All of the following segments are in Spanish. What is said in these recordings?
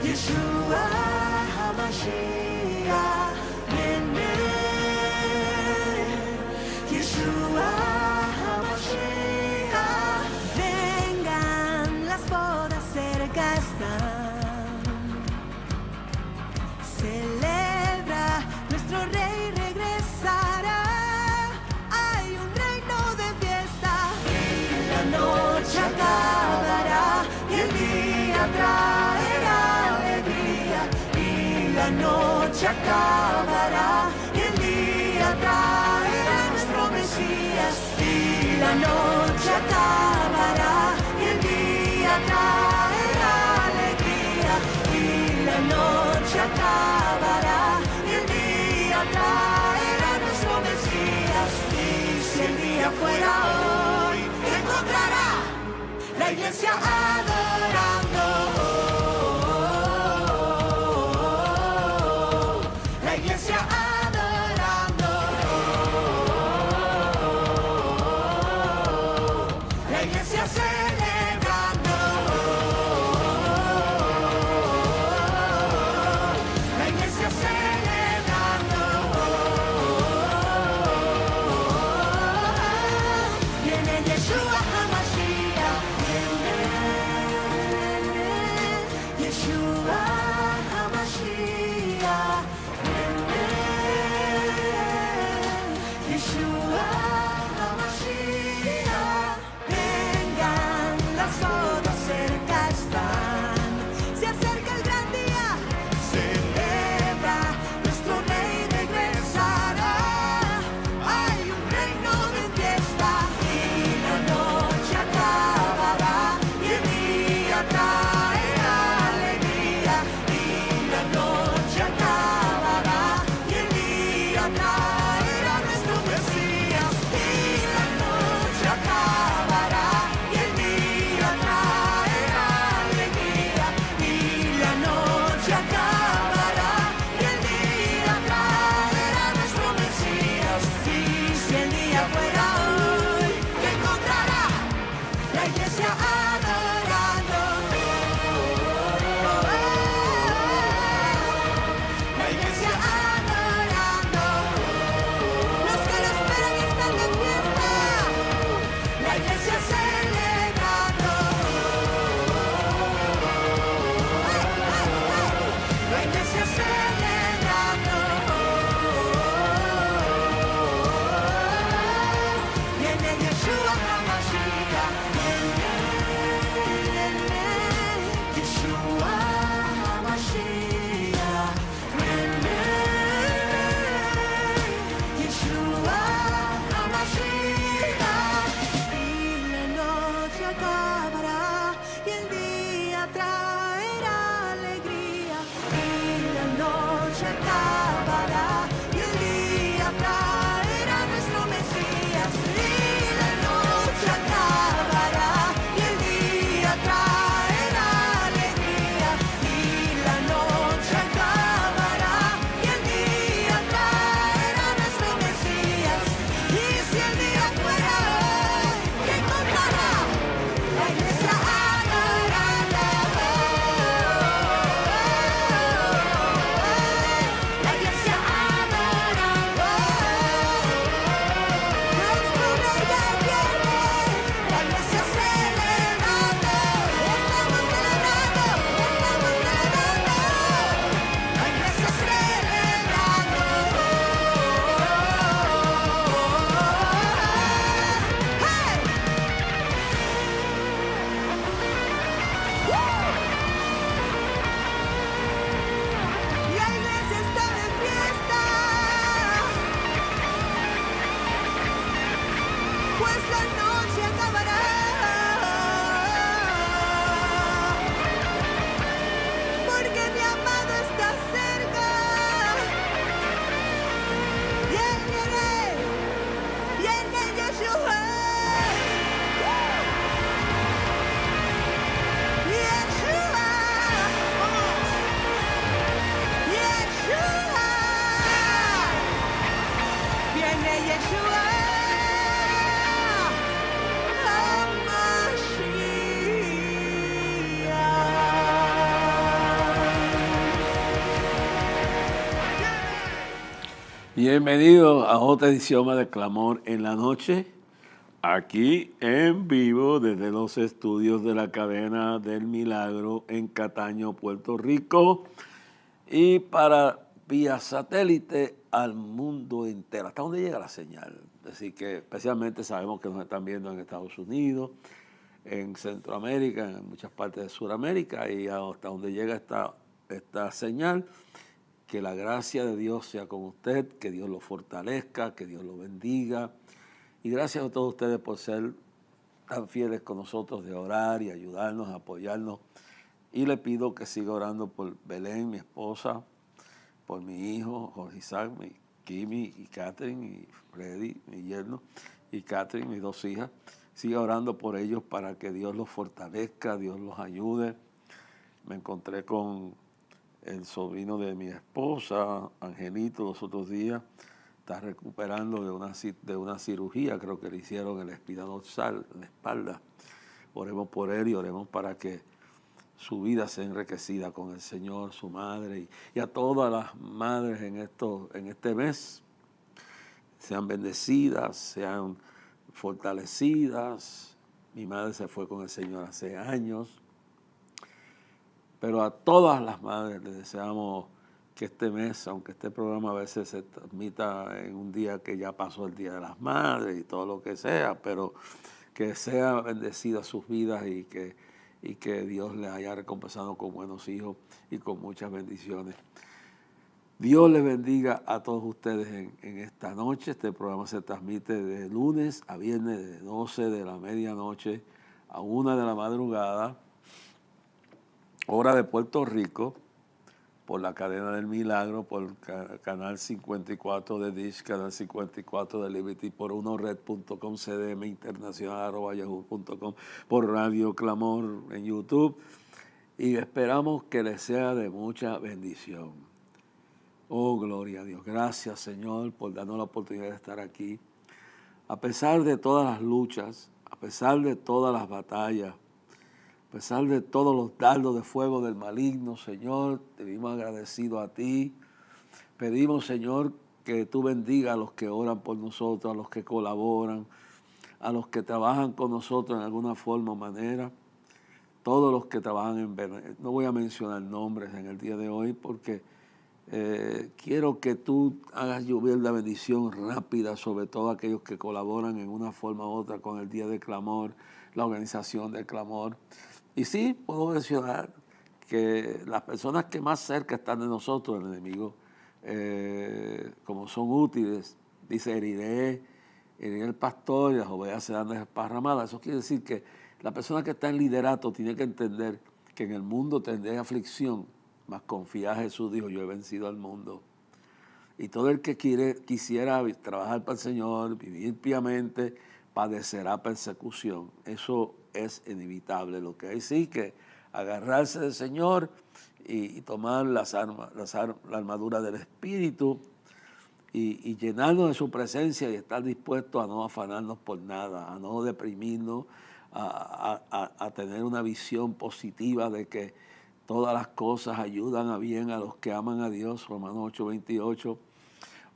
Yeshua HaMashiach viene. Yeshua HaMashiach. Vengan, las bodas cerca están. Celebra, nuestro rey regresará. Hay un reino de fiesta. Y la noche acabará y el día traerá alegría. Y la noche acabará y el día traerá nuestro Mesías. Y la noche acabará y el día traerá alegría. Y la noche acabará y el día traerá nuestro Mesías. Y si el día fuera hoy, encontrará la iglesia adorando. La iglesia adorando. La iglesia celebrando. La iglesia celebrando. Viene Yeshua HaMashiach, viene. Bienvenido a otra edición más de Clamor en la Noche, aquí en vivo desde los estudios de la Cadena del Milagro en Cataño, Puerto Rico, y para vía satélite al mundo entero, hasta donde llega la señal. Así que especialmente sabemos que nos están viendo en Estados Unidos, en Centroamérica, en muchas partes de Sudamérica, y hasta donde llega esta señal. Que la gracia de Dios sea con usted, que Dios lo fortalezca, que Dios lo bendiga. Y gracias a todos ustedes por ser tan fieles con nosotros de orar y ayudarnos, apoyarnos. Y le pido que siga orando por Belén, mi esposa, por mi hijo, Jorge Isaac, mi Kimi y Catherine, y Freddy, mi yerno, y Catherine, mis dos hijas. Siga orando por ellos para que Dios los fortalezca, Dios los ayude. Me encontré con el sobrino de mi esposa, Angelito, los otros días. Está recuperando de una cirugía, creo que le hicieron en la espina dorsal, en la espalda. Oremos por él y oremos para que su vida sea enriquecida con el Señor, su madre, y a todas las madres en este mes. Sean bendecidas, sean fortalecidas. Mi madre se fue con el Señor hace años. Pero a todas las madres les deseamos que este mes, aunque este programa a veces se transmita en un día que ya pasó el Día de las Madres y todo lo que sea, pero que sea bendecida sus vidas y que Dios les haya recompensado con buenos hijos y con muchas bendiciones. Dios les bendiga a todos ustedes en esta noche. Este programa se transmite de lunes a viernes de 12 de la medianoche a 1 de la madrugada. Hora de Puerto Rico, por la Cadena del Milagro, por canal 54 de Dish, canal 54 de Liberty, por unored.com, cdm internacional @yahoo.com, por Radio Clamor en YouTube, y esperamos que les sea de mucha bendición. Oh, gloria a Dios. Gracias, Señor, por darnos la oportunidad de estar aquí. A pesar de todas las luchas, a pesar de todas las batallas, a pesar de todos los dardos de fuego del maligno, Señor, te vimos agradecidos a ti. Pedimos, Señor, que tú bendigas a los que oran por nosotros, a los que colaboran, a los que trabajan con nosotros en alguna forma o manera. Todos los que trabajan no voy a mencionar nombres en el día de hoy porque quiero que tú hagas llover la bendición rápida sobre todos aquellos que colaboran en una forma u otra con el Día de Clamor, la organización del Clamor. Y sí, puedo mencionar que las personas que más cerca están de nosotros, el enemigo, como son útiles, dice heriré el pastor y las ovejas serán desparramadas. Eso quiere decir que la persona que está en liderato tiene que entender que en el mundo tendré aflicción, mas confía en Jesús, dijo, yo he vencido al mundo. Y todo el que quisiera trabajar para el Señor, vivir piamente, padecerá persecución. Eso es inevitable. Lo que hay sí que agarrarse del Señor y tomar la armadura del Espíritu y llenarnos de su presencia y estar dispuestos a no afanarnos por nada, a no deprimirnos, a tener una visión positiva de que todas las cosas ayudan a bien a los que aman a Dios, Romanos 8:28.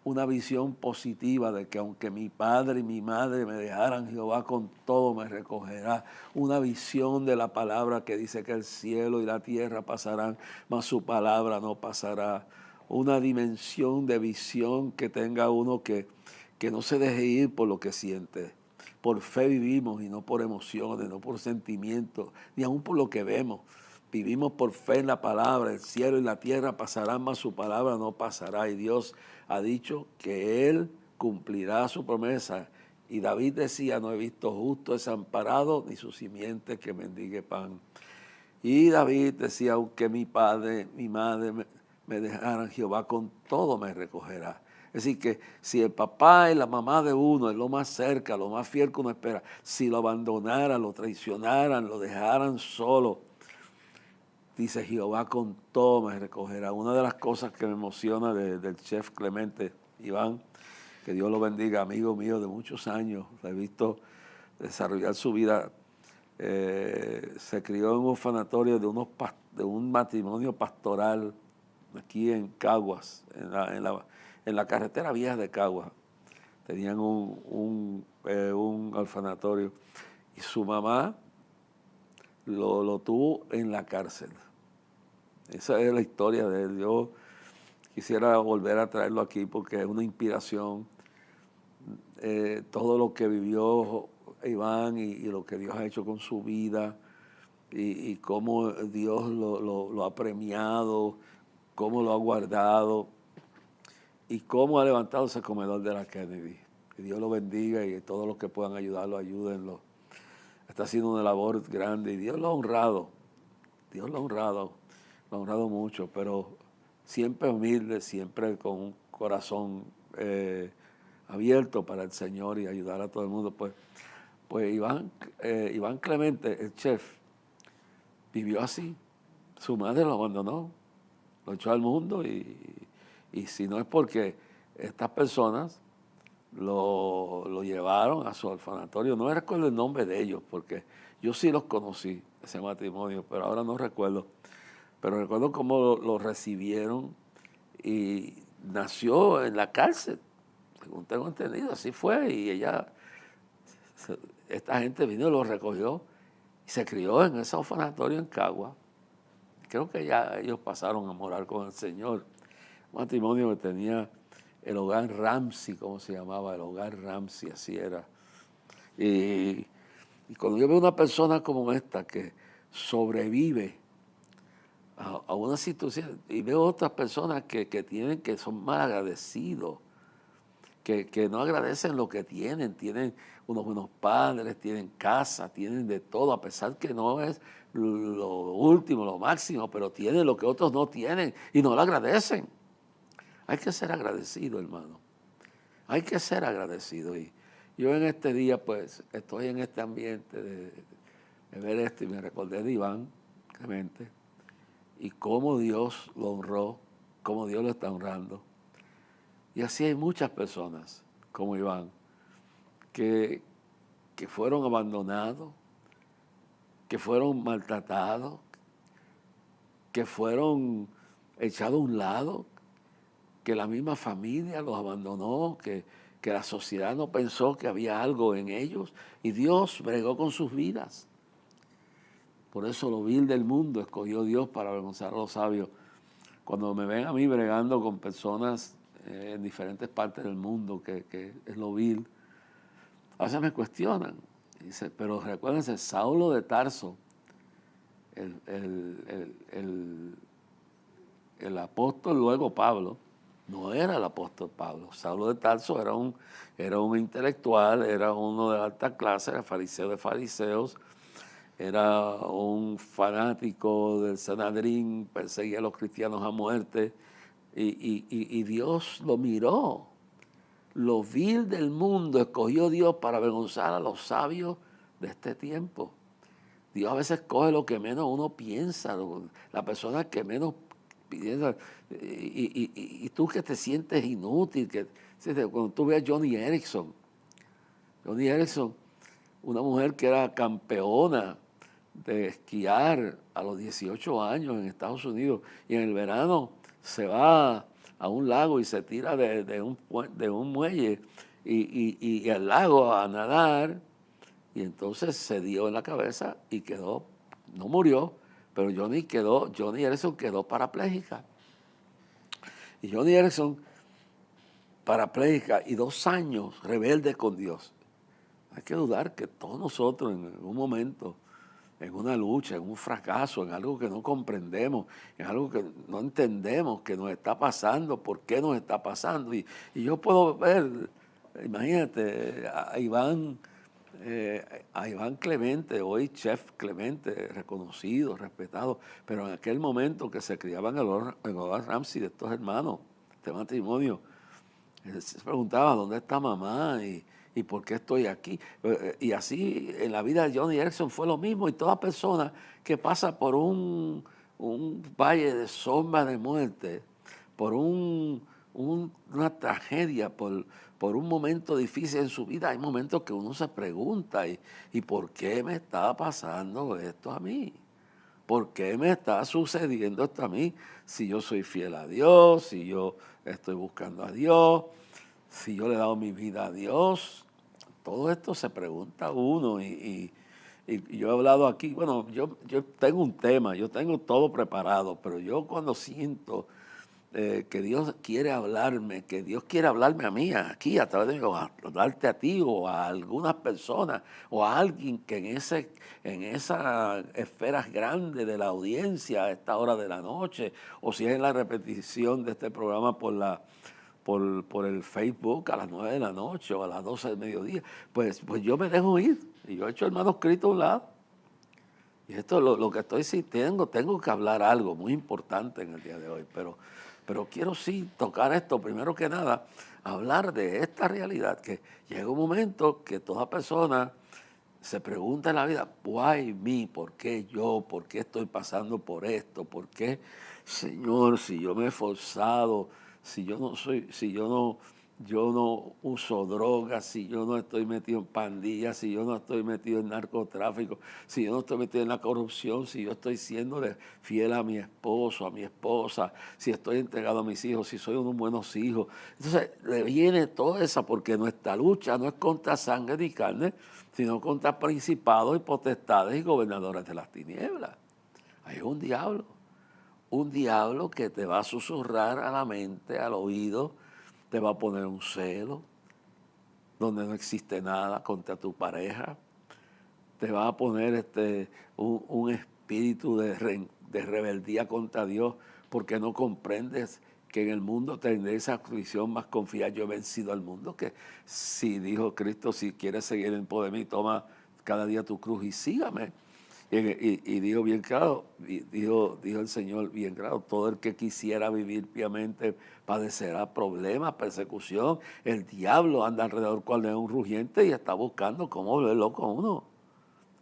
Una visión positiva de que aunque mi padre y mi madre me dejaran, Jehová con todo me recogerá. Una visión de la palabra que dice que el cielo y la tierra pasarán, mas su palabra no pasará. Una dimensión de visión que tenga uno que no se deje ir por lo que siente. Por fe vivimos y no por emociones, no por sentimientos, ni aun por lo que vemos. Vivimos por fe en la palabra, el cielo y la tierra pasarán, mas su palabra no pasará. Y Dios ha dicho que Él cumplirá su promesa. Y David decía, no he visto justo desamparado, ni su simiente que mendigue pan. Y David decía, aunque mi padre, mi madre me dejaran, Jehová con todo me recogerá. Es decir, que si el papá y la mamá de uno es lo más cerca, lo más fiel que uno espera, si lo abandonaran, lo traicionaran, lo dejaran solo, dice Jehová con todo me recogerá. Una de las cosas que me emociona del chef Clemente Iván, que Dios lo bendiga, amigo mío de muchos años, lo he visto desarrollar su vida. Se crió en un orfanatorio de un matrimonio pastoral aquí en Caguas, en la carretera vieja de Cagua. Tenían un orfanatorio. Y su mamá lo tuvo en la cárcel. Esa es la historia de él. Yo quisiera volver a traerlo aquí porque es una inspiración. Todo lo que vivió Iván y lo que Dios ha hecho con su vida y cómo Dios lo ha premiado, cómo lo ha guardado y cómo ha levantado ese comedor de la Kennedy. Que Dios lo bendiga y todos los que puedan ayudarlo, ayúdenlo. Está haciendo una labor grande y Dios lo ha honrado. Dios lo ha honrado mucho, pero siempre humilde, siempre con un corazón abierto para el Señor y ayudar a todo el mundo. Pues Iván Clemente, el chef, vivió así. Su madre lo abandonó, lo echó al mundo y si no es porque estas personas lo llevaron a su orfanatorio. No recuerdo el nombre de ellos porque yo sí los conocí, ese matrimonio, pero ahora no recuerdo. Pero recuerdo cómo lo recibieron y nació en la cárcel, según tengo entendido, así fue. Y esta gente vino y lo recogió y se crió en ese orfanatorio en Cagua. Creo que ya ellos pasaron a morar con el Señor. Un matrimonio que tenía el hogar Ramsey, ¿cómo se llamaba? El hogar Ramsey, así era. Y cuando yo veo una persona como esta que sobrevive a una situación, y veo otras personas que son mal agradecidos, que no agradecen lo que tienen unos buenos padres, tienen casa, tienen de todo, a pesar que no es lo último, lo máximo, pero tienen lo que otros no tienen y no lo agradecen. Hay que ser agradecido, hermano. Hay que ser agradecido. Y yo en este día, pues, estoy en este ambiente de ver esto y me recordé de Iván Clemente y cómo Dios lo honró, cómo Dios lo está honrando. Y así hay muchas personas como Iván que fueron abandonados, que fueron maltratados, que fueron echados a un lado, que la misma familia los abandonó, que la sociedad no pensó que había algo en ellos y Dios bregó con sus vidas. Por eso lo vil del mundo escogió Dios para avergonzar a los sabios. Cuando me ven a mí bregando con personas en diferentes partes del mundo, que es lo vil, a veces me cuestionan. Dice, pero recuérdense, Saulo de Tarso, el apóstol luego Pablo, no era el apóstol Pablo. Saulo de Tarso era un intelectual, era uno de alta clase, era fariseo de fariseos, era un fanático del Sanedrín, perseguía a los cristianos a muerte, y Dios lo miró. Lo vil del mundo escogió Dios para avergonzar a los sabios de este tiempo. Dios a veces coge lo que menos uno piensa, la persona que menos piensa, y tú que te sientes inútil, cuando tú ves a Johnny Erickson, una mujer que era campeona de esquiar a los 18 años en Estados Unidos, y en el verano se va a un lago y se tira de un muelle y al lago a nadar, y entonces se dio en la cabeza y quedó, no murió, pero Johnny Erickson quedó parapléjica. Y Johnny Erickson, parapléjica y 2 años rebelde con Dios. Hay que dudar que todos nosotros en algún momento, en una lucha, en un fracaso, en algo que no comprendemos, en algo que no entendemos que nos está pasando, por qué nos está pasando. Y yo puedo ver, imagínate, a Iván Clemente, hoy chef Clemente, reconocido, respetado, pero en aquel momento que se criaban en el hogar Ramsey de estos hermanos, este matrimonio, se preguntaba, ¿dónde está mamá? ¿Y por qué estoy aquí? Y así en la vida de Johnny Erickson fue lo mismo, y toda persona que pasa por un valle de sombra de muerte, por una tragedia, por un momento difícil en su vida, hay momentos que uno se pregunta, ¿y por qué me está pasando esto a mí? ¿por qué me está sucediendo esto a mí? Si yo soy fiel a Dios, si yo estoy buscando a Dios, si yo le he dado mi vida a Dios. Todo esto se pregunta uno y yo he hablado aquí, bueno, yo tengo un tema, yo tengo todo preparado, pero yo cuando siento que Dios quiere hablarme, que Dios quiere hablarme a mí, aquí, a través de mí, o a hablarte a ti, o a algunas personas, o a alguien que en esas esferas grandes de la audiencia a esta hora de la noche, o si es en la repetición de este programa por el Facebook a las 9 de la noche o a las 12 del mediodía, pues yo me dejo ir. Y yo he hecho el manuscrito a un lado. Y esto es lo que estoy sintiendo. Tengo que hablar algo muy importante en el día de hoy, pero quiero sí tocar esto, primero que nada, hablar de esta realidad, que llega un momento que toda persona se pregunta en la vida, why me, ¿por qué yo? ¿Por qué estoy pasando por esto? ¿Por qué, Señor, si yo me he esforzado, si yo no uso drogas, si yo no estoy metido en pandillas, si yo no estoy metido en narcotráfico, si yo no estoy metido en la corrupción, si yo estoy siendo fiel a mi esposo, a mi esposa, si estoy entregado a mis hijos, si soy unos buenos hijos? Entonces le viene toda esa, porque nuestra lucha no es contra sangre ni carne, sino contra principados y potestades y gobernadores de las tinieblas. Hay un diablo que te va a susurrar a la mente, al oído, te va a poner un celo donde no existe nada contra tu pareja, te va a poner un espíritu de rebeldía contra Dios porque no comprendes que en el mundo tendré esa aflicción, más confiar, yo he vencido al mundo. Que si dijo Cristo, si quieres seguir en pos de mí, toma cada día tu cruz y sígame. Y dijo bien claro, dijo el Señor bien claro, todo el que quisiera vivir piamente padecerá problemas, persecución. El diablo anda alrededor cual león rugiente y está buscando cómo volver loco a uno.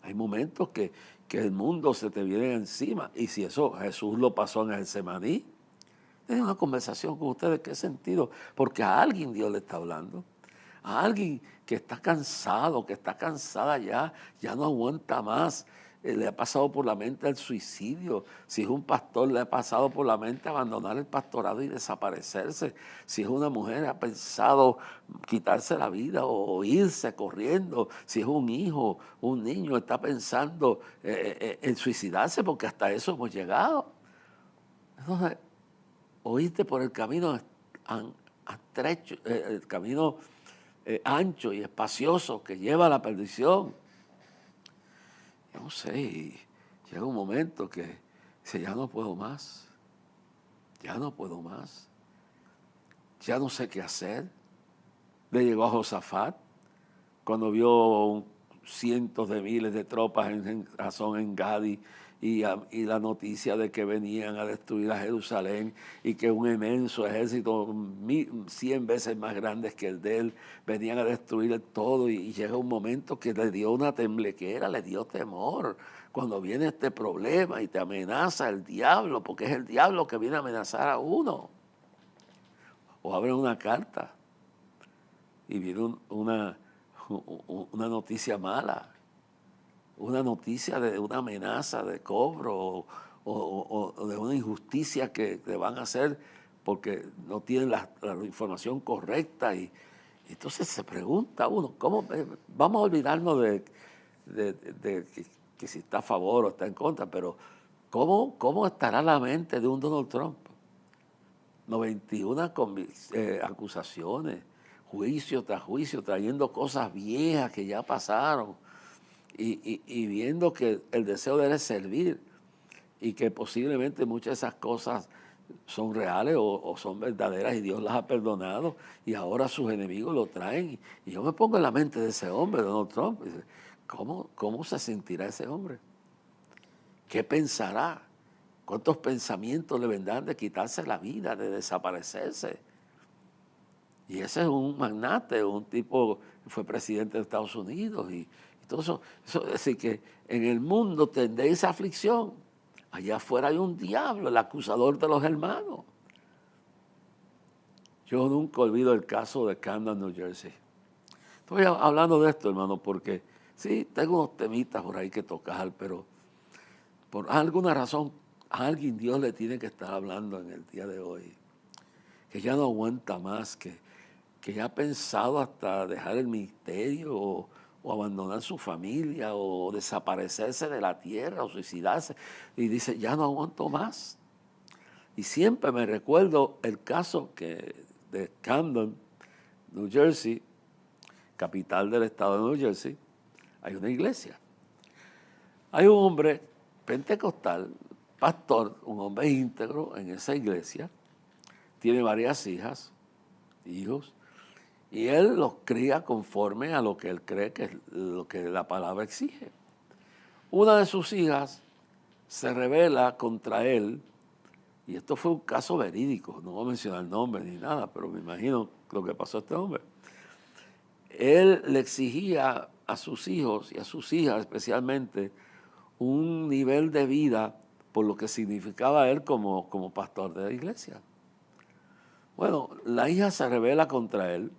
Hay momentos que el mundo se te viene encima, y si eso Jesús lo pasó en el Getsemaní, tengo una conversación con ustedes. ¿Qué sentido? Porque a alguien Dios le está hablando. A alguien que está cansado, que está cansada ya no aguanta más. Le ha pasado por la mente el suicidio. Si es un pastor, le ha pasado por la mente abandonar el pastorado y desaparecerse. Si es una mujer, ha pensado quitarse la vida o irse corriendo. Si es un hijo, un niño, está pensando en suicidarse, porque hasta eso hemos llegado. Entonces, oíste por el camino estrecho, el camino ancho y espacioso que lleva a la perdición. Yo no sé, y llega un momento que dice, ya no puedo más, ya no puedo más, ya no sé qué hacer. Le llegó a Josafat cuando vio cientos de miles de tropas en razón en Gadi, y la noticia de que venían a destruir a Jerusalén y que un inmenso ejército 100 veces más grande que el de él venían a destruir todo, y llega un momento que le dio una temblequera, le dio temor. Cuando viene este problema y te amenaza el diablo, porque es el diablo que viene a amenazar a uno. O abre una carta y viene una noticia mala, una noticia de una amenaza de cobro o de una injusticia que te van a hacer porque no tienen la información correcta. Y entonces se pregunta uno, ¿cómo? Vamos a olvidarnos de que si está a favor o está en contra, pero ¿cómo estará la mente de un Donald Trump? 91 acusaciones, juicio tras juicio, trayendo cosas viejas que ya pasaron. Y viendo que el deseo de él es servir, y que posiblemente muchas de esas cosas son reales o son verdaderas y Dios las ha perdonado, y ahora sus enemigos lo traen. Y yo me pongo en la mente de ese hombre, Donald Trump, y dice, ¿cómo se sentirá ese hombre? ¿Qué pensará? ¿Cuántos pensamientos le vendrán de quitarse la vida, de desaparecerse? Y ese es un magnate, un tipo que fue presidente de Estados Unidos y todo eso. Es decir, que en el mundo tendréis aflicción. Allá afuera hay un diablo, el acusador de los hermanos. Yo nunca olvido el caso de Camden, New Jersey. Estoy hablando de esto, hermano, porque sí, tengo unos temitas por ahí que tocar, pero por alguna razón, a alguien Dios le tiene que estar hablando en el día de hoy, que ya no aguanta más, que ya ha pensado hasta dejar el ministerio o abandonar su familia o desaparecerse de la tierra o suicidarse. Y dice, ya no aguanto más. Y siempre me recuerdo el caso de Camden, New Jersey, capital del estado de New Jersey, hay una iglesia. Hay un hombre pentecostal, pastor, un hombre íntegro en esa iglesia, tiene varias hijas, hijos, y él los cría conforme a lo que él cree que es lo que la palabra exige. Una de sus hijas se rebela contra él, y esto fue un caso verídico, no voy a mencionar nombre ni nada, pero me imagino lo que pasó a este hombre. Él le exigía a sus hijos y a sus hijas especialmente un nivel de vida por lo que significaba él como pastor de la iglesia. Bueno, la hija se rebela contra él,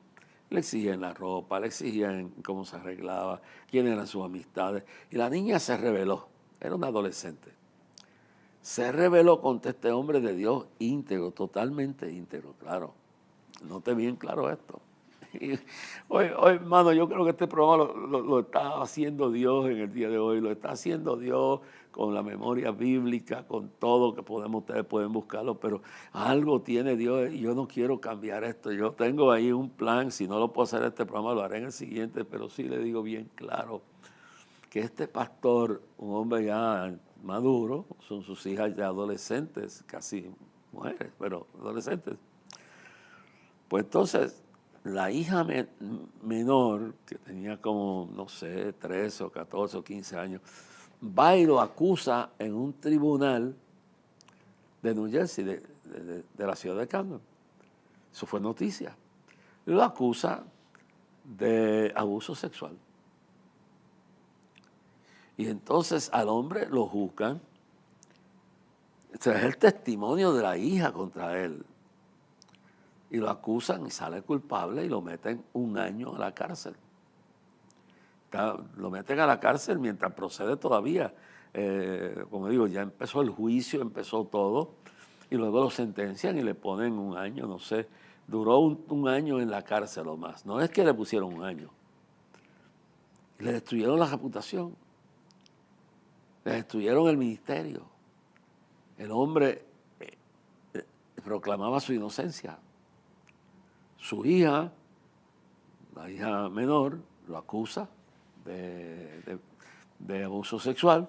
le exigían la ropa, le exigían cómo se arreglaba, quiénes eran sus amistades, y la niña se rebeló, era una adolescente. Se rebeló contra este hombre de Dios íntegro, totalmente íntegro, claro. Note bien claro esto. Y hoy, hermano, yo creo que este programa lo está haciendo Dios en el día de hoy, lo está haciendo Dios con la memoria bíblica, con todo que ustedes pueden buscarlo, pero algo tiene Dios y yo no quiero cambiar esto. Yo tengo ahí un plan, si no lo puedo hacer en este programa, lo haré en el siguiente, pero sí le digo bien claro que este pastor, un hombre ya maduro, son sus hijas ya adolescentes, casi mujeres, pero adolescentes. Pues entonces, la hija menor, que tenía como, no sé, 13 o 14 o 15 años, va y lo acusa en un tribunal de New Jersey, de la ciudad de Camden. Eso fue noticia. Y lo acusa de abuso sexual. Y entonces al hombre lo juzgan. Este es el testimonio de la hija contra él. Y lo acusan y sale culpable y lo meten 1 año a la cárcel. Lo meten a la cárcel mientras procede todavía. Como digo, ya empezó el juicio, empezó todo. Y luego lo sentencian y le ponen 1 año, no sé. Duró un año en la cárcel o más. No es que le pusieron 1 año. Le destruyeron la reputación. Le destruyeron el ministerio. El hombre proclamaba su inocencia. Su hija, la hija menor, lo acusa de abuso sexual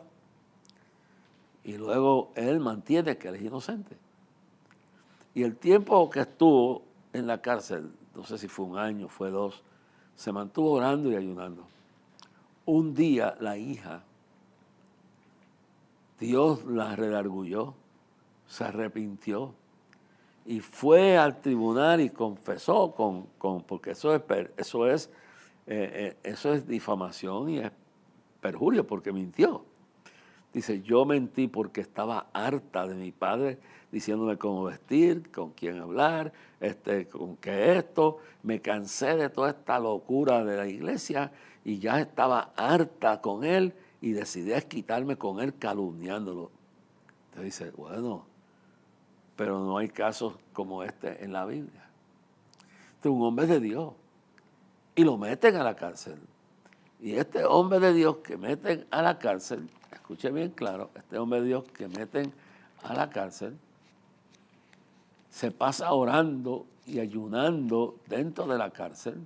y luego él mantiene que él es inocente. Y el tiempo que estuvo en la cárcel, no sé si fue 1 año, fue 2, se mantuvo orando y ayunando. Un día la hija, Dios la redarguyó, se arrepintió y fue al tribunal y confesó porque eso es difamación y es perjurio porque mintió. Dice, yo mentí porque estaba harta de mi padre diciéndome cómo vestir, con quién hablar, con qué esto. Me cansé de toda esta locura de la iglesia y ya estaba harta con él y decidí quitarme con él calumniándolo. Entonces dice, bueno, pero no hay casos como este en la Biblia. Este es un hombre de Dios y lo meten a la cárcel. Y este hombre de Dios que meten a la cárcel, escuche bien claro, este hombre de Dios que meten a la cárcel, se pasa orando y ayunando dentro de la cárcel.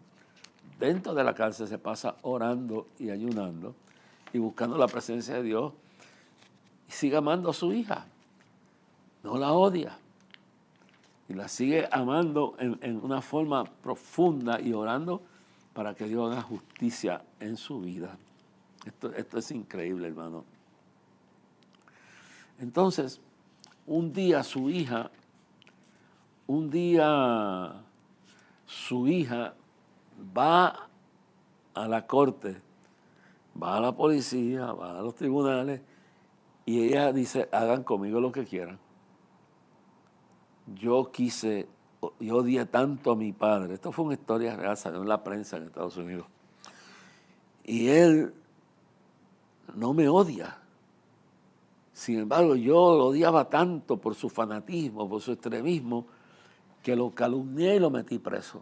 Dentro de la cárcel se pasa orando y ayunando y buscando la presencia de Dios y sigue amando a su hija. No la odia. Y la sigue amando en una forma profunda y orando para que Dios haga justicia en su vida. Esto es increíble, hermano. Entonces, un día su hija va a la corte, va a la policía, va a los tribunales y ella dice, hagan conmigo lo que quieran. Yo odié tanto a mi padre. Esto fue una historia real, salió en la prensa en Estados Unidos. Y él no me odia. Sin embargo, yo lo odiaba tanto por su fanatismo, por su extremismo, que lo calumnié y lo metí preso.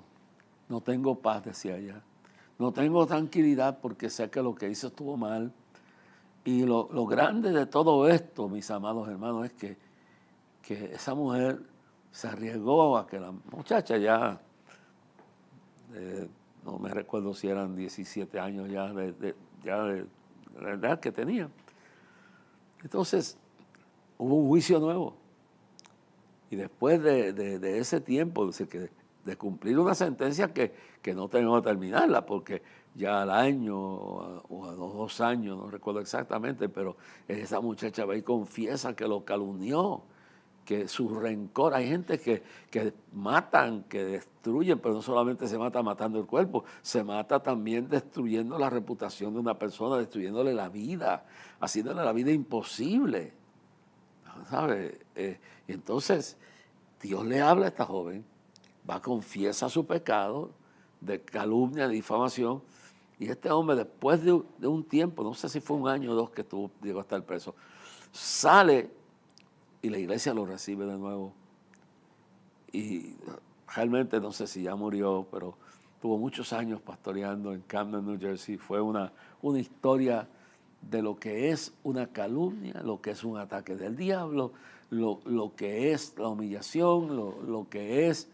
No tengo paz, decía ella. No tengo tranquilidad porque sé que lo que hizo estuvo mal. Y lo grande de todo esto, mis amados hermanos, es que esa mujer se arriesgó a que la muchacha ya, no me recuerdo si eran 17 años ya de la edad que tenía. Entonces, hubo un juicio nuevo. Y después de ese tiempo, de cumplir una sentencia que no tengo que terminarla, porque ya al año o a los 2 años, no recuerdo exactamente, pero esa muchacha va y confiesa que lo calumnió, que su rencor, hay gente que matan, que destruyen, pero no solamente se mata matando el cuerpo, se mata también destruyendo la reputación de una persona, destruyéndole la vida, haciéndole la vida imposible, ¿sabe? Y entonces Dios le habla a esta joven, va, confiesa su pecado de calumnia, de difamación, y este hombre después de un tiempo, no sé si fue 1 año o 2 que llegó a estar preso, sale y la iglesia lo recibe de nuevo. Y realmente no sé si ya murió, pero tuvo muchos años pastoreando en Camden, New Jersey. Fue una historia de lo que es una calumnia, lo que es un ataque del diablo, lo que es la humillación, lo que es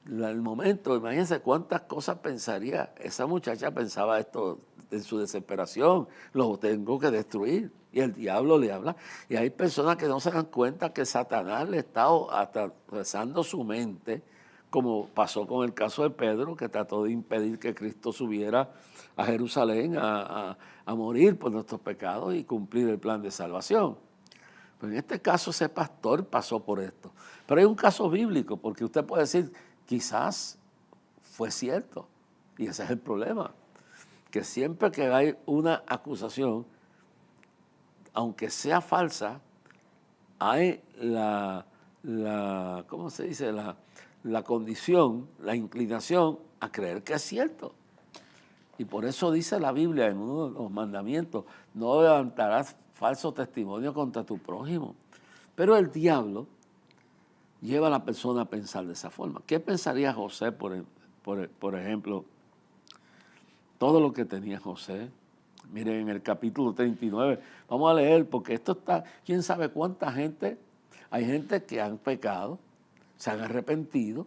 el momento. Imagínense cuántas cosas pensaría. Esa muchacha pensaba esto en su desesperación, lo tengo que destruir. Y el diablo le habla. Y hay personas que no se dan cuenta que Satanás le está atravesando su mente, como pasó con el caso de Pedro, que trató de impedir que Cristo subiera a Jerusalén a morir por nuestros pecados y cumplir el plan de salvación. Pero en este caso ese pastor pasó por esto. Pero hay un caso bíblico, porque usted puede decir, quizás fue cierto. Y ese es el problema, que siempre que hay una acusación, aunque sea falsa, hay ¿cómo se dice? La condición, la inclinación a creer que es cierto. Y por eso dice la Biblia en uno de los mandamientos, no levantarás falso testimonio contra tu prójimo. Pero el diablo lleva a la persona a pensar de esa forma. ¿Qué pensaría José, por ejemplo? Todo lo que tenía José. Miren, en el capítulo 39, vamos a leer, porque esto está, quién sabe cuánta gente, hay gente que han pecado, se han arrepentido,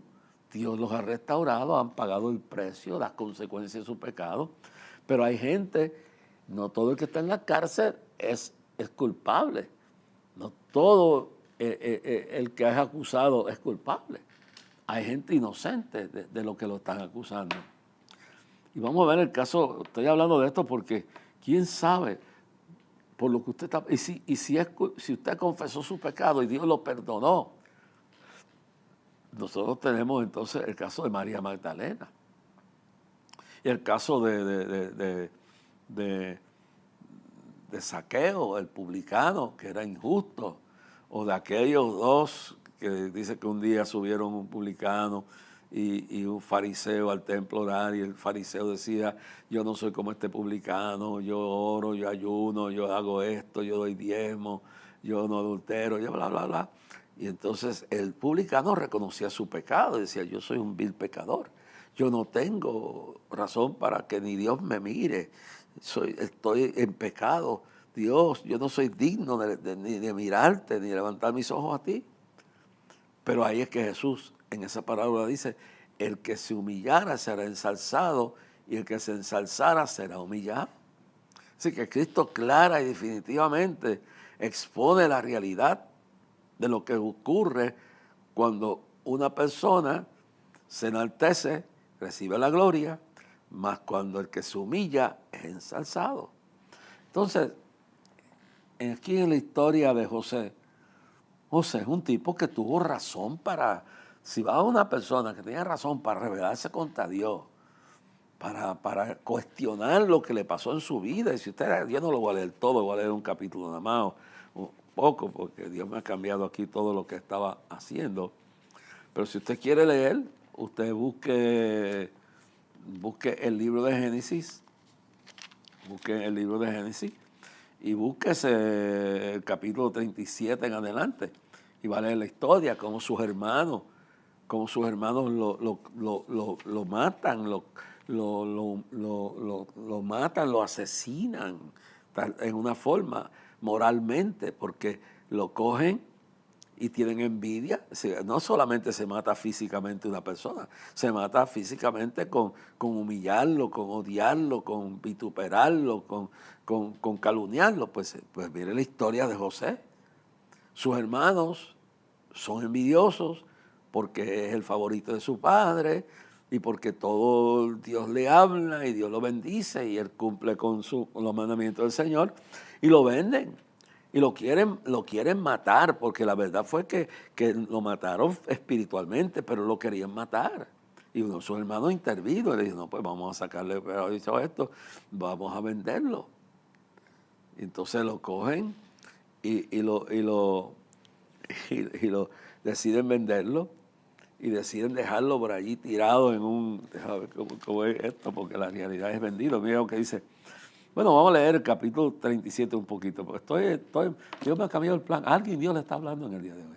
Dios los ha restaurado, han pagado el precio, las consecuencias de su pecado, pero hay gente, no todo el que está en la cárcel es culpable, no todo el que es acusado es culpable, hay gente inocente de lo que lo están acusando. Y vamos a ver el caso, estoy hablando de esto porque quién sabe por lo que usted está, y si usted confesó su pecado y Dios lo perdonó. Nosotros tenemos entonces el caso de María Magdalena y el caso de Zaqueo, el publicano, que era injusto, o de aquellos 2 que dice que un día subieron un publicano y un fariseo al templo a orar, y el fariseo decía, yo no soy como este publicano, yo oro, yo ayuno, yo hago esto, yo doy diezmo, yo no adultero, yo bla, bla, bla. Y entonces el publicano reconocía su pecado y decía, yo soy un vil pecador, yo no tengo razón para que ni Dios me mire, estoy en pecado, Dios, yo no soy digno ni de mirarte, ni de levantar mis ojos a ti. Pero ahí es que Jesús en esa parábola dice, el que se humillara será ensalzado y el que se ensalzara será humillado. Así que Cristo clara y definitivamente expone la realidad de lo que ocurre cuando una persona se enaltece, recibe la gloria, más cuando el que se humilla es ensalzado. Entonces, aquí en la historia de José es un tipo que tuvo razón para, si va a una persona que tenía razón para rebelarse contra Dios, para cuestionar lo que le pasó en su vida, y si usted, yo no lo voy a leer todo, voy a leer un capítulo nada más, un poco, porque Dios me ha cambiado aquí todo lo que estaba haciendo, pero si usted quiere leer, usted busque el libro de Génesis, y búsquese el capítulo 37 en adelante y va a leer la historia, como sus hermanos lo matan, lo matan, lo asesinan en una forma moralmente, porque lo cogen y tienen envidia. No solamente se mata físicamente una persona, se mata físicamente con humillarlo, con odiarlo, con vituperarlo, con calumniarlo. Pues mire la historia de José. Sus hermanos son envidiosos porque es el favorito de su padre y porque todo Dios le habla y Dios lo bendice y él cumple con los mandamientos del Señor, y lo venden y lo quieren matar, porque la verdad fue que lo mataron espiritualmente, pero lo querían matar. Y uno de sus hermanos intervino y le dijo, no, pues vamos a sacarle esto, vamos a venderlo. Y entonces lo cogen y lo deciden venderlo y deciden dejarlo por allí tirado en un... Déjame ver cómo es esto, porque la realidad es vendido. Mira lo que dice. Bueno, vamos a leer el capítulo 37 un poquito, porque Dios me ha cambiado el plan. Alguien Dios le está hablando en el día de hoy.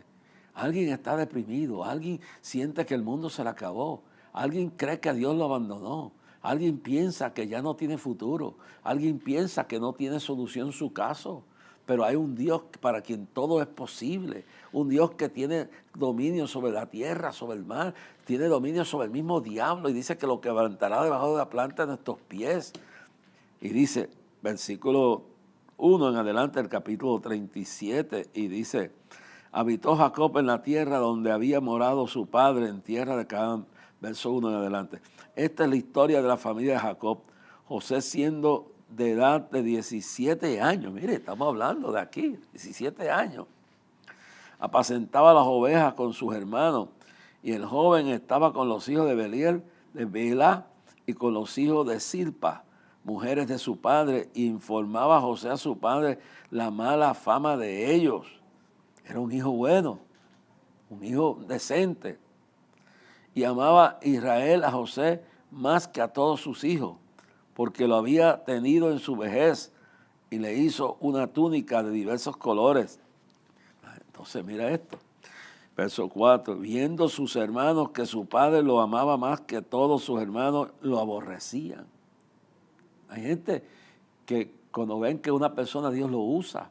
Alguien está deprimido, alguien siente que el mundo se le acabó, alguien cree que Dios lo abandonó, alguien piensa que ya no tiene futuro, alguien piensa que no tiene solución su caso. Pero hay un Dios para quien todo es posible, un Dios que tiene dominio sobre la tierra, sobre el mar, tiene dominio sobre el mismo diablo, y dice que lo quebrantará debajo de la planta de nuestros pies. Y dice, versículo 1 en adelante, el capítulo 37, y dice, habitó Jacob en la tierra donde había morado su padre, en tierra de Canaán. Verso 1 en adelante. Esta es la historia de la familia de Jacob. José, siendo de edad de 17 años, mire, estamos hablando de aquí, 17 años, apacentaba las ovejas con sus hermanos, y el joven estaba con los hijos de Belial, de Bilhá, y con los hijos de Zilpa, mujeres de su padre, e informaba a José a su padre la mala fama de ellos. Era un hijo bueno, un hijo decente, y amaba Israel a José más que a todos sus hijos, porque lo había tenido en su vejez y le hizo una túnica de diversos colores. Entonces mira esto, verso 4, viendo sus hermanos que su padre lo amaba más que todos sus hermanos, lo aborrecían. Hay gente que cuando ven que una persona Dios lo usa,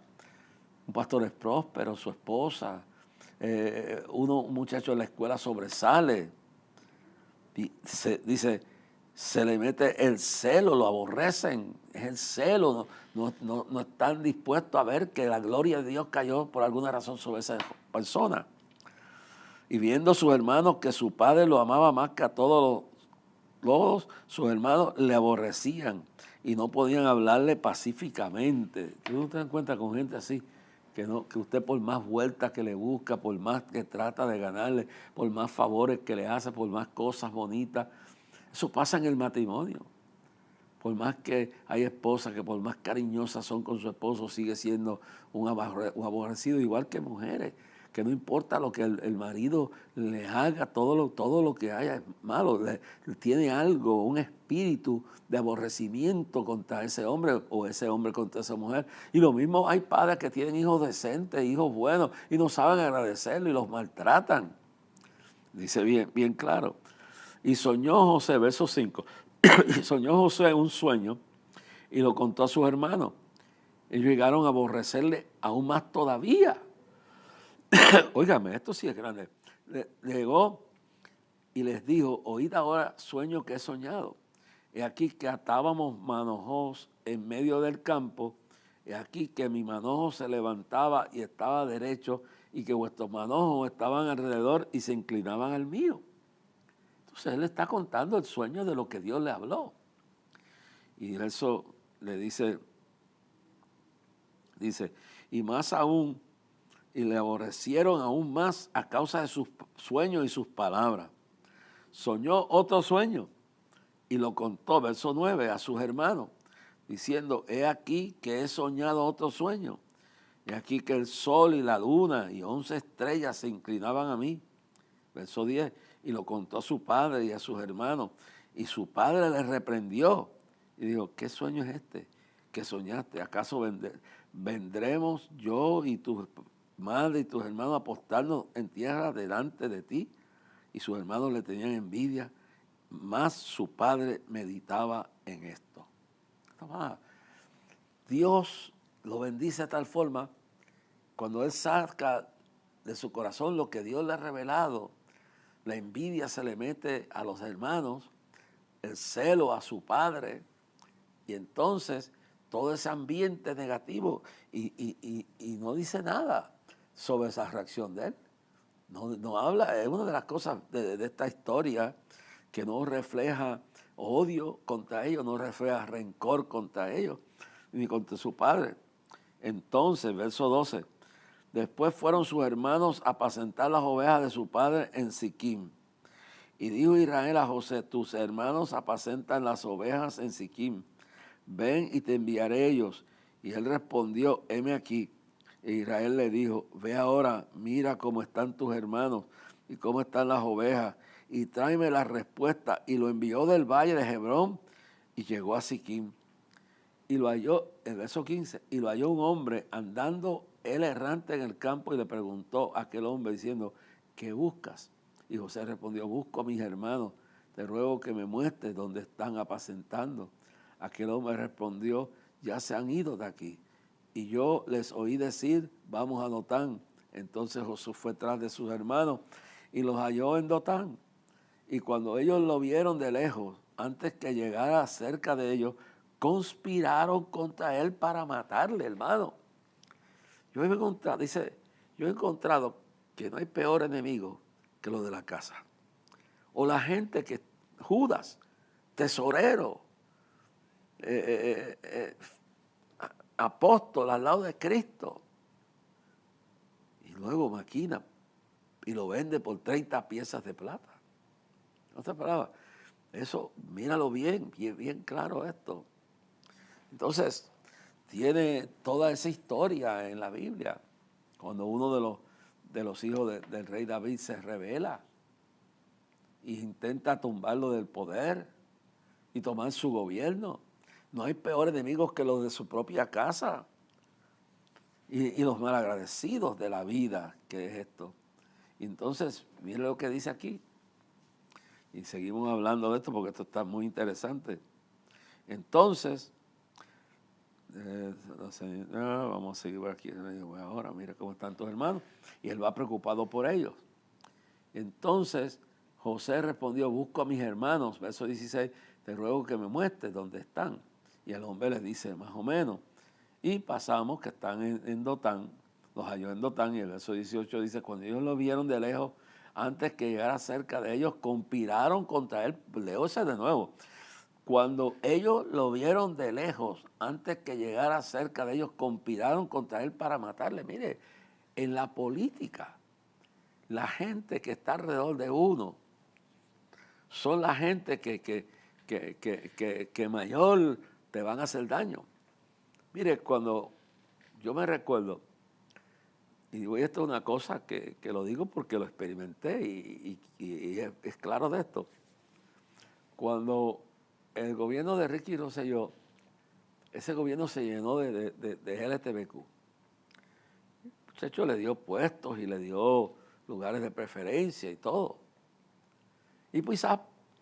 un pastor es próspero, su esposa, un muchacho en la escuela sobresale, se le mete el celo, lo aborrecen, es el celo, no están dispuestos a ver que la gloria de Dios cayó por alguna razón sobre esa persona. Y viendo sus hermanos que su padre lo amaba más que a todos sus hermanos le aborrecían y no podían hablarle pacíficamente. ¿Tú te das cuenta con gente así? Que usted por más vueltas que le busca, por más que trata de ganarle, por más favores que le hace, por más cosas bonitas, eso pasa en el matrimonio. Por más que hay esposas que por más cariñosas son con su esposo, sigue siendo un aborrecido, igual que mujeres, que no importa lo que el marido le haga, todo lo que haya es malo, tiene algo, un espíritu de aborrecimiento contra ese hombre o ese hombre contra esa mujer. Y lo mismo hay padres que tienen hijos decentes, hijos buenos, y no saben agradecerlo y los maltratan. Dice bien claro. Y soñó José, verso 5, y soñó José un sueño y lo contó a sus hermanos. Ellos llegaron a aborrecerle aún más todavía. Óigame, esto sí es grande. Llegó y les dijo, oíd ahora sueño que he soñado. He aquí que atábamos manojos en medio del campo. He aquí que mi manojo se levantaba y estaba derecho, y que vuestros manojos estaban alrededor y se inclinaban al mío. Entonces él está contando el sueño de lo que Dios le habló. Y eso le dice, y más aún, y le aborrecieron aún más a causa de sus sueños y sus palabras. Soñó otro sueño y lo contó, verso 9, a sus hermanos, diciendo, he aquí que he soñado otro sueño. He aquí que el sol y la luna y 11 estrellas se inclinaban a mí. Verso 10, y lo contó a su padre y a sus hermanos. Y su padre le reprendió y dijo, ¿qué sueño es este que soñaste? ¿Acaso vendremos yo y tu madre y tus hermanos a postarnos en tierra delante de ti. Y sus hermanos le tenían envidia, mas su padre meditaba en esto. Dios lo bendice de tal forma, cuando él saca de su corazón lo que Dios le ha revelado, la envidia se le mete a los hermanos, el celo a su padre, y entonces todo ese ambiente negativo, y no dice nada sobre esa reacción de él. No habla, es una de las cosas de esta historia que no refleja odio contra ellos, no refleja rencor contra ellos, ni contra su padre. Entonces, verso 12, después fueron sus hermanos a apacentar las ovejas de su padre en Siquim. Y dijo Israel a José, tus hermanos apacentan las ovejas en Siquim, ven y te enviaré ellos. Y él respondió, heme aquí. E Israel le dijo, ve ahora, mira cómo están tus hermanos y cómo están las ovejas, y tráeme la respuesta. Y lo envió del valle de Hebrón y llegó a Siquim. Y lo halló, el verso 15, y lo halló un hombre andando él errante en el campo, y le preguntó a aquel hombre diciendo, ¿qué buscas? Y José respondió, busco a mis hermanos, te ruego que me muestres dónde están apacentando. Aquel hombre respondió, ya se han ido de aquí. Y yo les oí decir, vamos a Dotán. Entonces Josué fue tras de sus hermanos y los halló en Dotán. Y cuando ellos lo vieron de lejos, antes que llegara cerca de ellos, conspiraron contra él para matarle, hermano. Yo he encontrado que no hay peor enemigo que lo de la casa. O la gente que, Judas, tesorero, apóstol al lado de Cristo, y luego maquina y lo vende por 30 piezas de plata. En otras palabras, eso, míralo bien, bien claro esto. Entonces, tiene toda esa historia en la Biblia, cuando uno de los hijos del rey David se rebela e intenta tumbarlo del poder y tomar su gobierno. No hay peor enemigos que los de su propia casa y los malagradecidos de la vida, que es esto. Y entonces, mire lo que dice aquí. Y seguimos hablando de esto porque esto está muy interesante. Entonces, vamos a seguir por aquí. Ahora, mira cómo están tus hermanos. Y él va preocupado por ellos. Entonces, José respondió, busco a mis hermanos. Verso 16, te ruego que me muestres dónde están. Y el hombre les dice, más o menos. Y pasamos que están en Dotán, los halló en Dotán, y el verso 18 dice, cuando ellos lo vieron de lejos, antes que llegara cerca de ellos, conspiraron contra él. Leo ese de nuevo. Cuando ellos lo vieron de lejos, antes que llegara cerca de ellos, conspiraron contra él para matarle. Mire, en la política, la gente que está alrededor de uno son la gente que mayor te van a hacer daño. Mire, cuando yo me recuerdo, y digo, esto es una cosa que lo digo porque lo experimenté y es claro de esto. Cuando el gobierno de Ricky Rosselló, ese gobierno se llenó de LGTBQ. El muchacho le dio puestos y le dio lugares de preferencia y todo. Y pues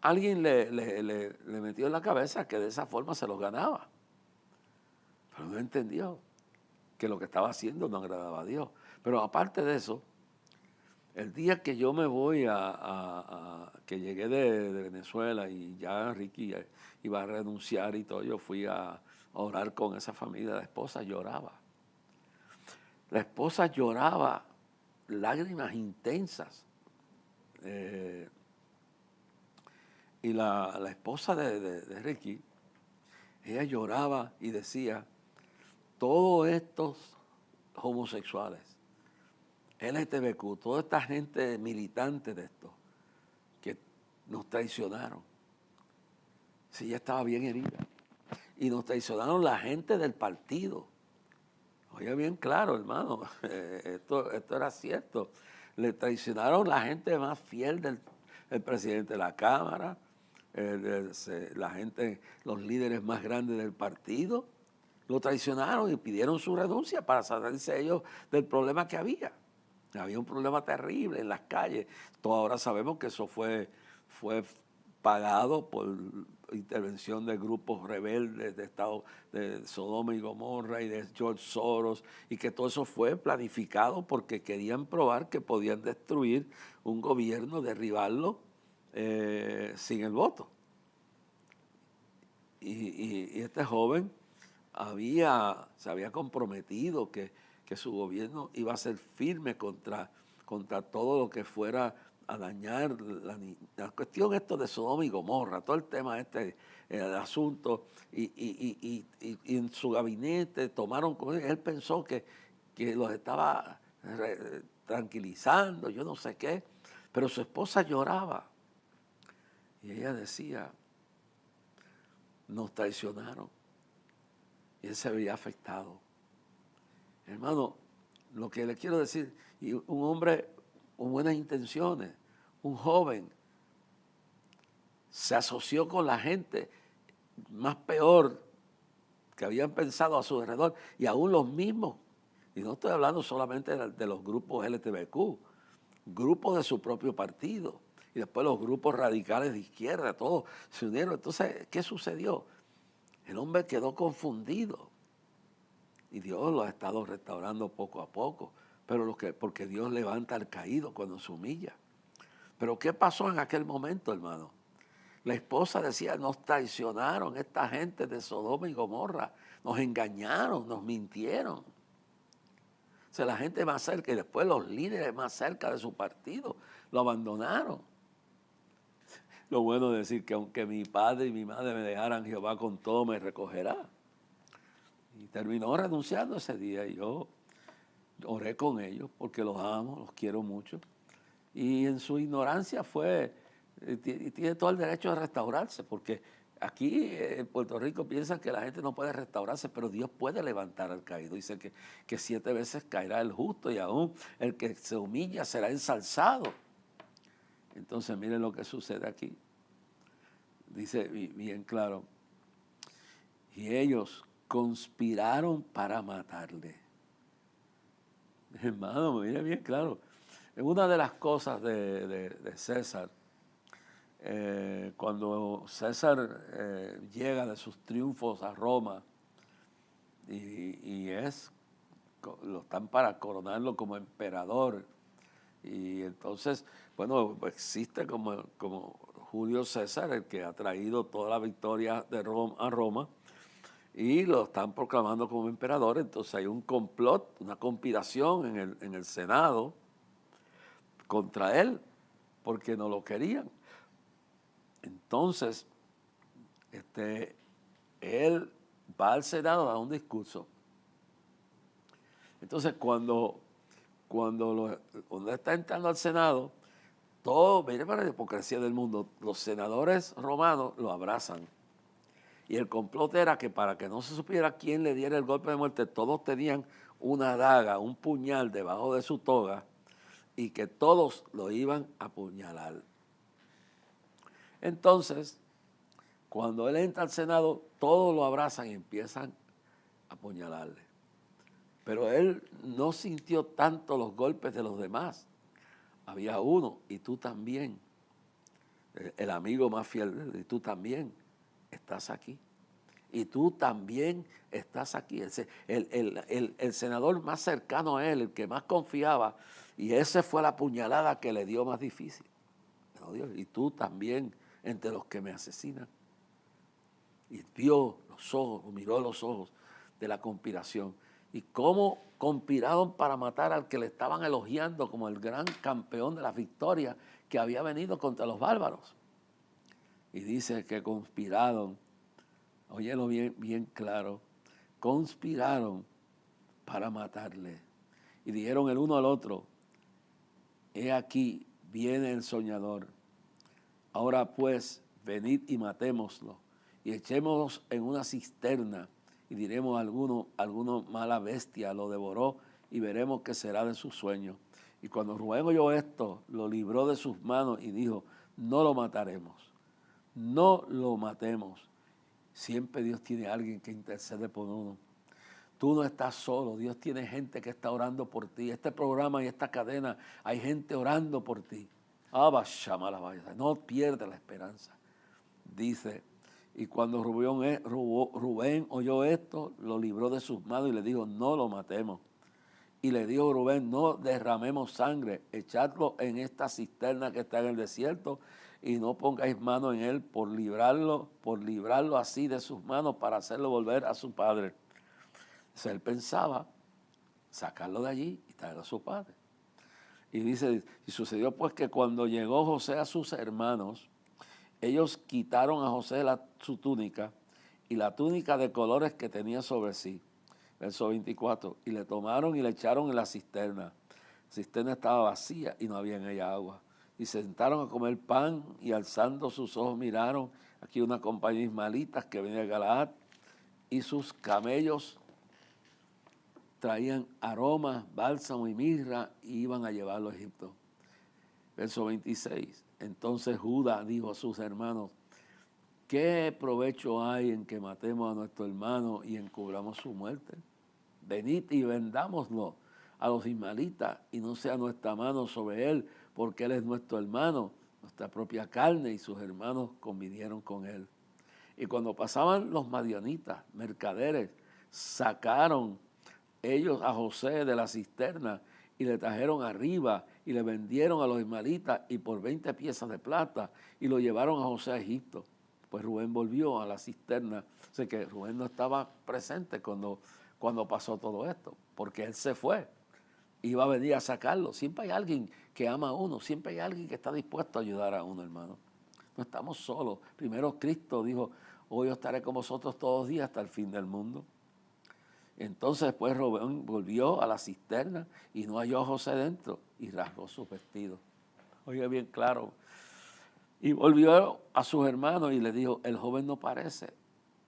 alguien le metió en la cabeza que de esa forma se los ganaba. Pero no entendió que lo que estaba haciendo no agradaba a Dios. Pero aparte de eso, el día que yo me voy que llegué de Venezuela y ya Ricky iba a renunciar y todo, yo fui a orar con esa familia. La esposa lloraba. La esposa lloraba, lágrimas intensas. Y la esposa de Ricky, ella lloraba y decía, todos estos homosexuales, LGTBQ, toda esta gente militante de esto, que nos traicionaron. Sí, ella estaba bien herida. Y nos traicionaron la gente del partido. Oye, bien claro, hermano, esto era cierto. Le traicionaron la gente más fiel del presidente de la Cámara, la gente, los líderes más grandes del partido, lo traicionaron y pidieron su renuncia para salirse ellos del problema que había. Había un problema terrible en las calles. Todos ahora sabemos que eso fue pagado por intervención de grupos rebeldes de Sodoma y Gomorra y de George Soros, y que todo eso fue planificado porque querían probar que podían destruir un gobierno, derribarlo sin el voto. Y este joven se había comprometido que su gobierno iba a ser firme contra todo lo que fuera a dañar la cuestión esto de Sodoma y Gomorra, todo el tema el asunto, y en su gabinete tomaron, él pensó que los estaba tranquilizando, yo no sé qué, pero su esposa lloraba y ella decía, nos traicionaron, y él se veía afectado. Hermano, lo que le quiero decir, y un hombre con buenas intenciones, un joven, se asoció con la gente más peor que habían pensado a su alrededor, y aún los mismos, y no estoy hablando solamente de los grupos LGTBQ, grupos de su propio partido, y después los grupos radicales de izquierda, todos se unieron. Entonces, ¿qué sucedió? El hombre quedó confundido. Y Dios lo ha estado restaurando poco a poco, pero porque Dios levanta al caído cuando se humilla. Pero ¿qué pasó en aquel momento, hermano? La esposa decía, nos traicionaron esta gente de Sodoma y Gomorra, nos engañaron, nos mintieron. O sea, la gente más cerca y después los líderes más cerca de su partido lo abandonaron. Lo bueno es decir que aunque mi padre y mi madre me dejaran, Jehová con todo me recogerá. Y terminó renunciando ese día y yo oré con ellos porque los amo, los quiero mucho. Y en su ignorancia tiene todo el derecho de restaurarse, porque aquí en Puerto Rico piensan que la gente no puede restaurarse, pero Dios puede levantar al caído. Dice que 7 veces caerá el justo y aún el que se humilla será ensalzado. Entonces miren lo que sucede aquí. Dice bien claro, y ellos conspiraron para matarle. Hermano, mire bien claro. Una de las cosas de César, cuando César llega de sus triunfos a Roma y lo están para coronarlo como emperador, y entonces, bueno, existe como Julio César, el que ha traído toda la victoria de a Roma, y lo están proclamando como emperador. Entonces hay un complot, una conspiración en el Senado contra él, porque no lo querían. Entonces, él va al Senado a dar un discurso. Entonces, cuando está entrando al Senado, mire para la hipocresía del mundo, los senadores romanos lo abrazan. Y el complot era que para que no se supiera quién le diera el golpe de muerte, todos tenían una daga, un puñal debajo de su toga, y que todos lo iban a apuñalar. Entonces, cuando él entra al Senado, todos lo abrazan y empiezan a apuñalarle. Pero él no sintió tanto los golpes de los demás. Había uno, y tú también, el amigo más fiel, y tú también estás aquí. Y tú también estás aquí. El senador más cercano a él, el que más confiaba, y esa fue la puñalada que le dio más difícil. Y tú también entre los que me asesinan. Y vio los ojos, miró los ojos de la conspiración. Y cómo conspiraron para matar al que le estaban elogiando como el gran campeón de la victoria que había venido contra los bárbaros. Y dice que conspiraron, óyelo bien claro, conspiraron para matarle. Y dijeron el uno al otro, he aquí viene el soñador. Ahora pues, venid y matémoslo, y echémonos en una cisterna, y diremos alguno mala bestia lo devoró, y veremos qué será de su sueño. Y cuando Rubén oyó esto, lo libró de sus manos y dijo, no lo mataremos, no lo matemos. Siempre Dios tiene a alguien que intercede por uno. Tú no estás solo, Dios tiene gente que está orando por ti. Este programa y esta cadena, hay gente orando por ti. No pierdas la esperanza. Dice, y cuando Rubén oyó esto, lo libró de sus manos y le dijo, no lo matemos. Y le dijo Rubén, no derramemos sangre, echadlo en esta cisterna que está en el desierto y no pongáis mano en él por librarlo así de sus manos para hacerlo volver a su padre. Entonces él pensaba sacarlo de allí y traerlo a su padre. Y dice, y sucedió pues que cuando llegó José a sus hermanos, ellos quitaron a José su túnica y la túnica de colores que tenía sobre sí. Verso 24, y le tomaron y le echaron en la cisterna. La cisterna estaba vacía y no había en ella agua. Y se sentaron a comer pan y alzando sus ojos miraron aquí una compañía de ismaelitas que venía de Galaad y sus camellos traían aromas, bálsamo y mirra y iban a llevarlo a Egipto. Verso 26, entonces Judá dijo a sus hermanos, ¿qué provecho hay en que matemos a nuestro hermano y encubramos su muerte? Venid y vendámoslo a los ismaelitas y no sea nuestra mano sobre él, porque él es nuestro hermano, nuestra propia carne, y sus hermanos convinieron con él. Y cuando pasaban los madianitas, mercaderes, sacaron ellos a José de la cisterna y le trajeron arriba y le vendieron a los ismaelitas y por 20 piezas de plata y lo llevaron a José a Egipto. Pues Rubén volvió a la cisterna. O sea que Rubén no estaba presente cuando pasó todo esto, porque él se fue. Iba a venir a sacarlo. Siempre hay alguien que ama a uno, siempre hay alguien que está dispuesto a ayudar a uno, hermano. No estamos solos. Primero Cristo dijo, hoy yo estaré con vosotros todos los días hasta el fin del mundo. Entonces después Rubén volvió a la cisterna y no halló a José dentro y rasgó sus vestidos. Oiga bien claro. Y volvió a sus hermanos y le dijo, el joven no parece.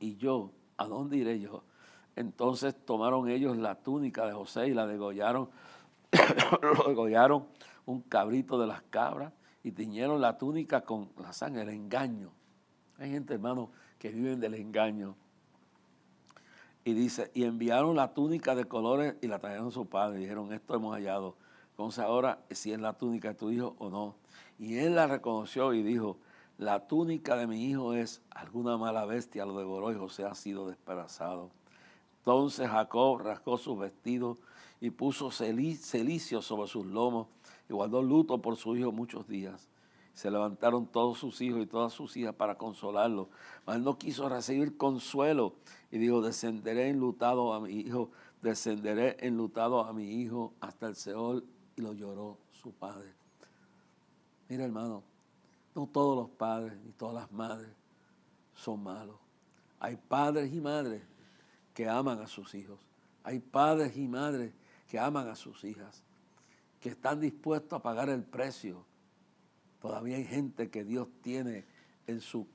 Y yo, ¿a dónde iré yo? Entonces tomaron ellos la túnica de José y la degollaron, lo degollaron un cabrito de las cabras y tiñeron la túnica con la sangre, el engaño. Hay gente, hermano, que viven del engaño. Y dice, y enviaron la túnica de colores y la trajeron a su padre. Y dijeron, esto hemos hallado. Entonces ahora, si es la túnica de tu hijo o no. Y él la reconoció y dijo, la túnica de mi hijo es, alguna mala bestia lo devoró y José ha sido despedazado. Entonces Jacob rasgó sus vestidos y puso cilicio sobre sus lomos y guardó luto por su hijo muchos días. Se levantaron todos sus hijos y todas sus hijas para consolarlo. Mas él no quiso recibir consuelo y dijo, descenderé enlutado a mi hijo hasta el Seol, y lo lloró su padre. Mira, hermano, no todos los padres ni todas las madres son malos. Hay padres y madres que aman a sus hijos. Hay padres y madres que aman a sus hijas, que están dispuestos a pagar el precio. Todavía hay gente que Dios tiene en su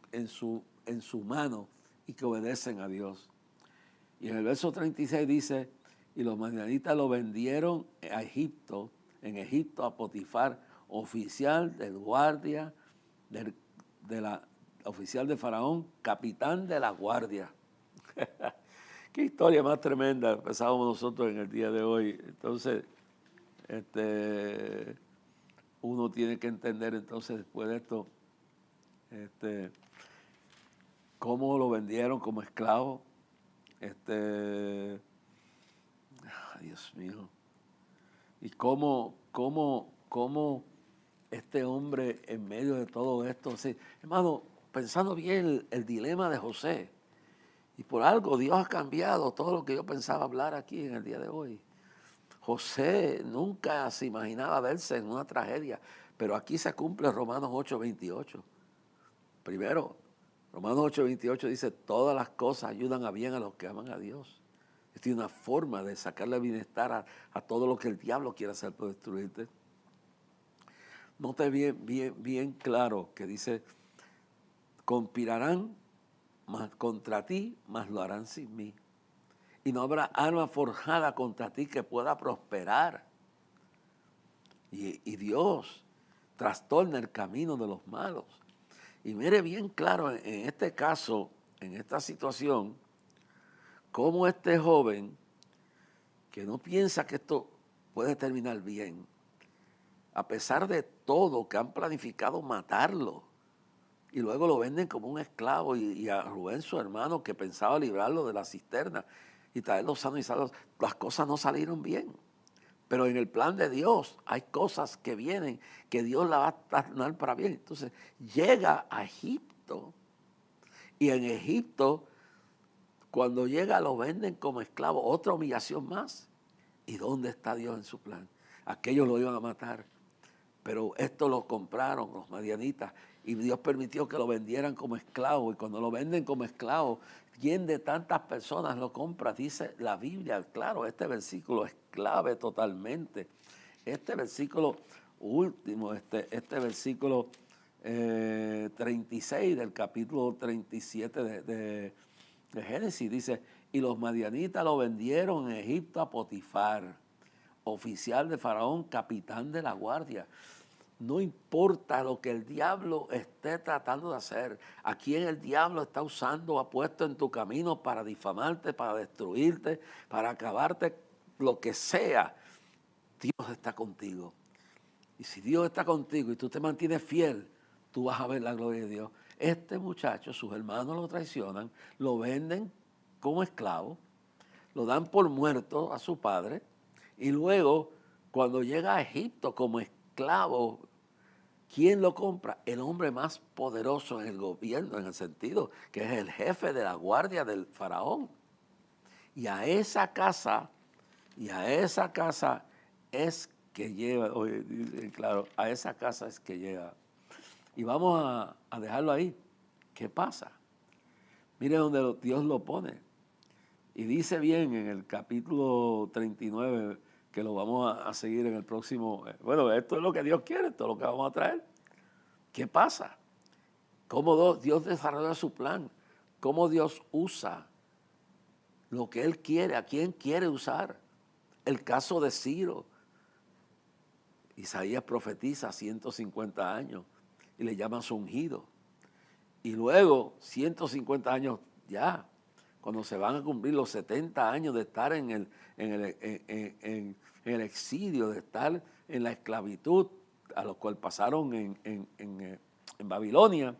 mano y que obedecen a Dios. Y en el verso 36 dice, y los madianitas lo vendieron a Egipto, en Egipto a Potifar, oficial del guardia, oficial de Faraón, capitán de la guardia. Qué historia más tremenda pensábamos nosotros en el día de hoy. Entonces, uno tiene que entender entonces después de esto, cómo lo vendieron como esclavo. Dios mío. Y cómo este hombre en medio de todo esto, sí, hermano, pensando bien el dilema de José, y por algo Dios ha cambiado todo lo que yo pensaba hablar aquí en el día de hoy. José nunca se imaginaba verse en una tragedia, pero aquí se cumple Romanos 8:28. Primero, Romanos 8:28 dice, todas las cosas ayudan a bien a los que aman a Dios. Esta es una forma de sacarle bienestar a todo lo que el diablo quiere hacer por destruirte. Note bien claro que dice, conspirarán contra ti, mas lo harán sin mí. Y no habrá arma forjada contra ti que pueda prosperar. Y Dios trastorna el camino de los malos. Y mire bien claro en este caso, en esta situación, cómo este joven que no piensa que esto puede terminar bien, a pesar de todo, que han planificado matarlo, y luego lo venden como un esclavo, y a Rubén, su hermano, que pensaba librarlo de la cisterna y traerlo sano y salvo, las cosas no salieron bien. Pero en el plan de Dios hay cosas que vienen, que Dios la va a tornar para bien. Entonces llega a Egipto, y en Egipto, cuando llega, lo venden como esclavo, otra humillación más. ¿Y dónde está Dios en su plan? Aquellos lo iban a matar, pero esto lo compraron los madianitas, y Dios permitió que lo vendieran como esclavo. Y cuando lo venden como esclavo, ¿quién de tantas personas lo compra? Dice la Biblia. Claro, este versículo es clave totalmente. Este versículo último, este versículo 36 del capítulo 37 de Génesis, dice: y los madianitas lo vendieron en Egipto a Potifar, oficial de Faraón, capitán de la guardia. No importa lo que el diablo esté tratando de hacer, a quién el diablo está usando, ha puesto en tu camino para difamarte, para destruirte, para acabarte, lo que sea, Dios está contigo. Y si Dios está contigo y tú te mantienes fiel, tú vas a ver la gloria de Dios. Este muchacho, sus hermanos lo traicionan, lo venden como esclavo, lo dan por muerto a su padre, y luego, cuando llega a Egipto como esclavo, ¿quién lo compra? El hombre más poderoso en el gobierno, en el sentido que es el jefe de la guardia del faraón. Y a esa casa es que lleva, oye, claro, a esa casa es que llega. Y vamos a dejarlo ahí. ¿Qué pasa? Mire donde Dios lo pone. Y dice bien en el capítulo 39, que lo vamos a seguir en el próximo. Bueno, esto es lo que Dios quiere, esto es lo que vamos a traer. ¿Qué pasa? ¿Cómo Dios desarrolla su plan? ¿Cómo Dios usa lo que Él quiere? ¿A quién quiere usar? El caso de Ciro. Isaías profetiza 150 años y le llama su ungido. Y luego, 150 años ya, cuando se van a cumplir los 70 años de estar en el exilio, de estar en la esclavitud, a los cuales pasaron en Babilonia,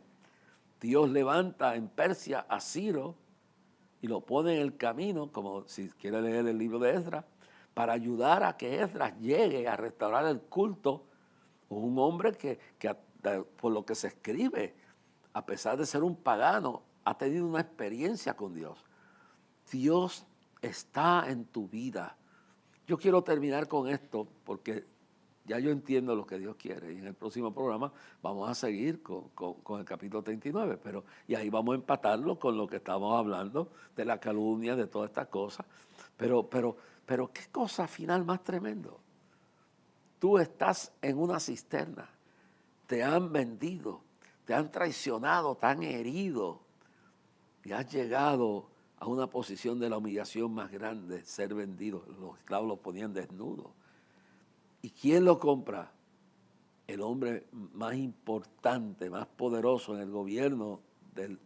Dios levanta en Persia a Ciro y lo pone en el camino, como si quiere leer el libro de Esdras, para ayudar a que Esdras llegue a restaurar el culto. Un hombre que por lo que se escribe, a pesar de ser un pagano, ha tenido una experiencia con Dios. Dios está en tu vida. Yo quiero terminar con esto porque ya yo entiendo lo que Dios quiere. Y en el próximo programa vamos a seguir con el capítulo 39. Y ahí vamos a empatarlo con lo que estamos hablando de la calumnia, de todas estas cosas. Pero qué cosa final más tremendo. Tú estás en una cisterna. Te han vendido, te han traicionado, te han herido. Y has llegado a una posición de la humillación más grande, ser vendido. Los esclavos los ponían desnudos. ¿Y quién lo compra? El hombre más importante, más poderoso en el gobierno del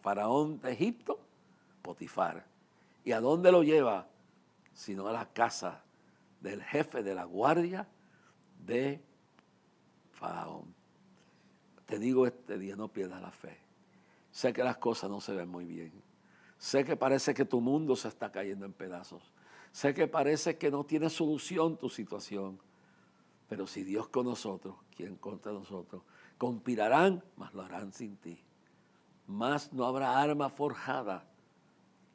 faraón de Egipto, Potifar. ¿Y a dónde lo lleva? Sino a la casa del jefe de la guardia de Faraón. Te digo este día, no pierdas la fe. Sé que las cosas no se ven muy bien. Sé que parece que tu mundo se está cayendo en pedazos. Sé que parece que no tiene solución tu situación. Pero si Dios con nosotros, ¿quién contra nosotros? Conspirarán, mas lo harán sin ti. Mas no habrá arma forjada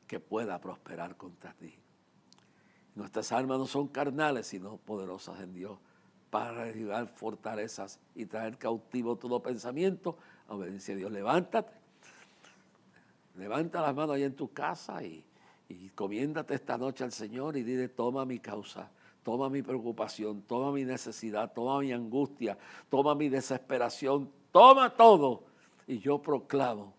que pueda prosperar contra ti. Nuestras armas no son carnales, sino poderosas en Dios, para derribar fortalezas y traer cautivo todo pensamiento a obediencia a Dios. Levántate, levanta las manos ahí en tu casa y comiéndate esta noche al Señor y dile: toma mi causa, toma mi preocupación, toma mi necesidad, toma mi angustia, toma mi desesperación, toma todo. Y yo proclamo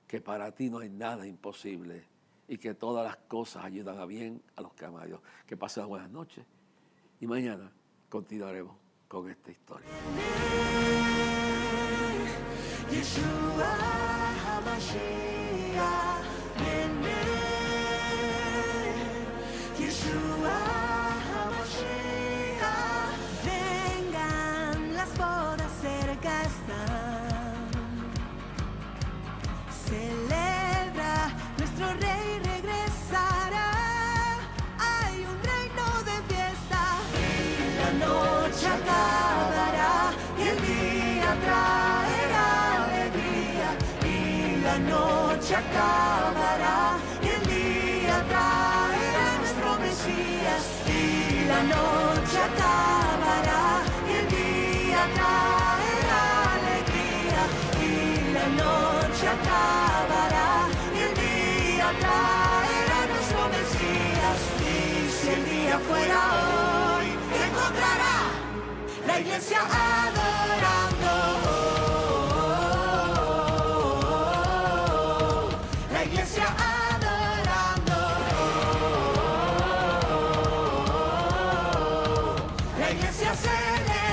que para ti no hay nada imposible y que todas las cosas ayudan a bien a los que aman a Dios. Que pasen buenas noches y mañana continuaremos con esta historia. Yeshua HaMashiach, Yeshua noche acabará y el día traerá nuestro Mesías. Y la noche acabará y el día traerá alegría. Y la noche acabará y el día traerá nuestro Mesías. Y si el día fuera hoy, ¿qué encontrará la iglesia adorando? La iglesia adorando. La iglesia celebrando.